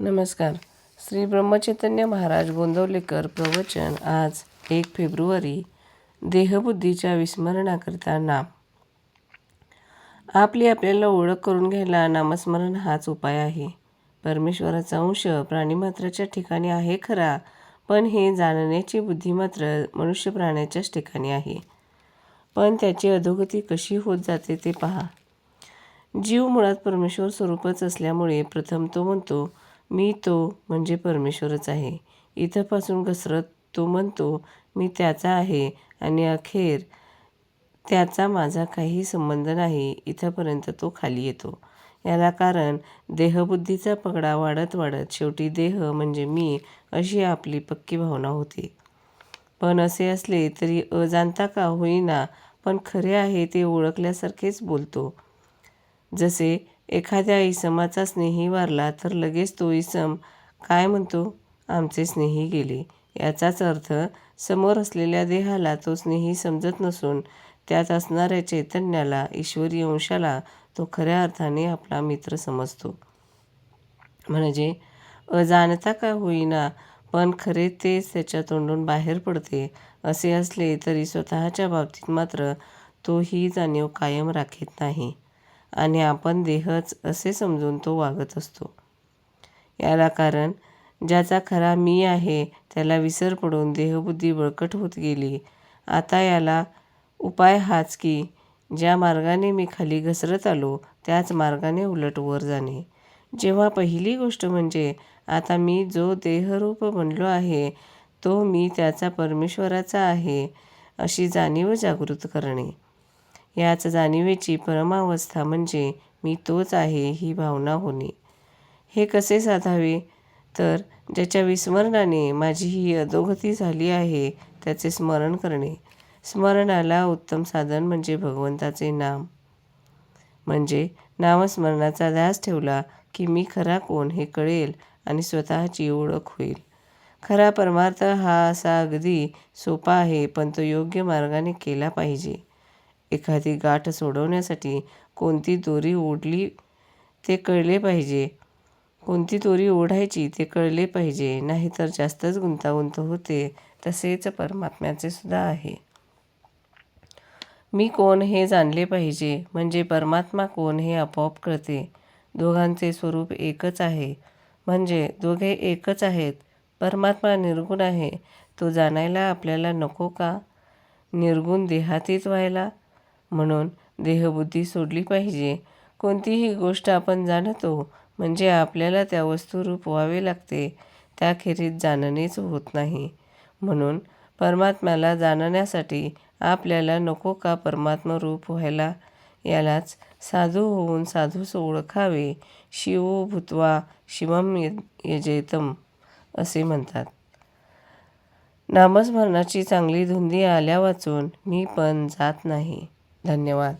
नमस्कार. श्री ब्रह्मचैतन्य महाराज गोंदवलेकर प्रवचन. आज 1 फेब्रुवारी. देहबुद्धीच्या विस्मरणाकरिता नाम. आपल्याला ओळख करून घ्यायला नामस्मरण हाच उपाय आहे. परमेश्वराचा अंश प्राणीमात्राच्या ठिकाणी आहे खरा, पण हे जाणण्याची बुद्धी मात्र मनुष्य प्राण्याच्याच ठिकाणी आहे. पण त्याची अधोगती कशी होत जाते ते पहा. जीव मुळात परमेश्वर स्वरूपच असल्यामुळे प्रथम तो म्हणतो मी तो म्हणजे परमेश्वरच आहे. इथपासून घसरत तो म्हणतो मी त्याचा आहे आणि अखेर त्याचा माझा काही संबंध नाही इथपर्यंत तो खाली येतो. याला कारण देहबुद्धीचा पगडा वाढत वाढत शेवटी देह म्हणजे मी अशी आपली पक्की भावना होते. पण असे असले तरी अजाणता का होईना पण खरे आहे ते ओळखल्यासारखेच बोलतो. जसे एखाद्या इसमाचा स्नेही वारला तर लगेच तो इसम काय म्हणतो, आमचे स्नेही गेले. याचाच अर्थ समोर असलेल्या देहाला तो स्नेही समजत नसून त्यात असणाऱ्या चैतन्याला, ईश्वरी अंशाला तो खऱ्या अर्थाने आपला मित्र समजतो. म्हणजे अजाणता का होईना पण खरे तेच त्याच्या तोंडून बाहेर पडते. असे असले तरी स्वतःच्या बाबतीत मात्र तो ही जाणीव कायम राखीत नाही आणि आपण देहच असे समजून तो वागत असतो. याला कारण ज्याचा खरा मी आहे त्याला विसर पडून देहबुद्धी बळकट होत गेली. आता याला उपाय हाच की ज्या मार्गाने मी खाली घसरत आलो त्याच मार्गाने उलट वर जाणे. जेव्हा पहिली गोष्ट म्हणजे आता मी जो देहरूप बनलो आहे तो मी त्याचा परमेश्वराचा आहे अशी जाणीव जागृत करणे. याच जाणीवेची परमावस्था म्हणजे मी तोच आहे ही भावना होणे. हे कसे साधावे तर ज्याच्या विस्मरणाने माझी ही अधोगती झाली आहे त्याचे स्मरण करणे. स्मरणाला उत्तम साधन म्हणजे भगवंताचे नाम. म्हणजे नामस्मरणाचा ध्यास ठेवला की मी खरा कोण हे कळेल आणि स्वतःची ओळख होईल. खरा परमार्थ हा असा अगदी सोपा आहे पण तो योग्य मार्गाने केला पाहिजे. एखादी गाठ सोडवण्यासाठी कोणती दोरी ओढली ते कळले पाहिजे. कोणती दोरी ओढायची ते कळले पाहिजे, नाहीतर जास्तच गुंतागुंत होते. तसेच परमात्म्याचे सुद्धा आहे. मी कोण हे जाणले पाहिजे म्हणजे परमात्मा कोण हे आपोआप कळते. दोघांचे स्वरूप एकच आहे म्हणजे दोघे एकच आहेत. परमात्मा निर्गुण आहे. तो जाणायला आपल्याला नको का? निर्गुण देहातीत व्हायला. म्हणून देहबुद्धी सोडली पाहिजे. कोणतीही गोष्ट आपण जाणतो म्हणजे आपल्याला त्या वस्तुरूप व्हावे लागते. त्याखेरीज जाणणेच होत नाही. म्हणून परमात्म्याला जाणण्यासाठी आपल्याला नको का परमात्मरूप व्हायला. यालाच साधू होऊन साधूस ओळखावे. शिवो भूत्वा शिवं यजेतम असे म्हणतात. नामस्मरणाची चांगली धुंदी आल्यावाचून मी पण जात नाही. धन्यवाद.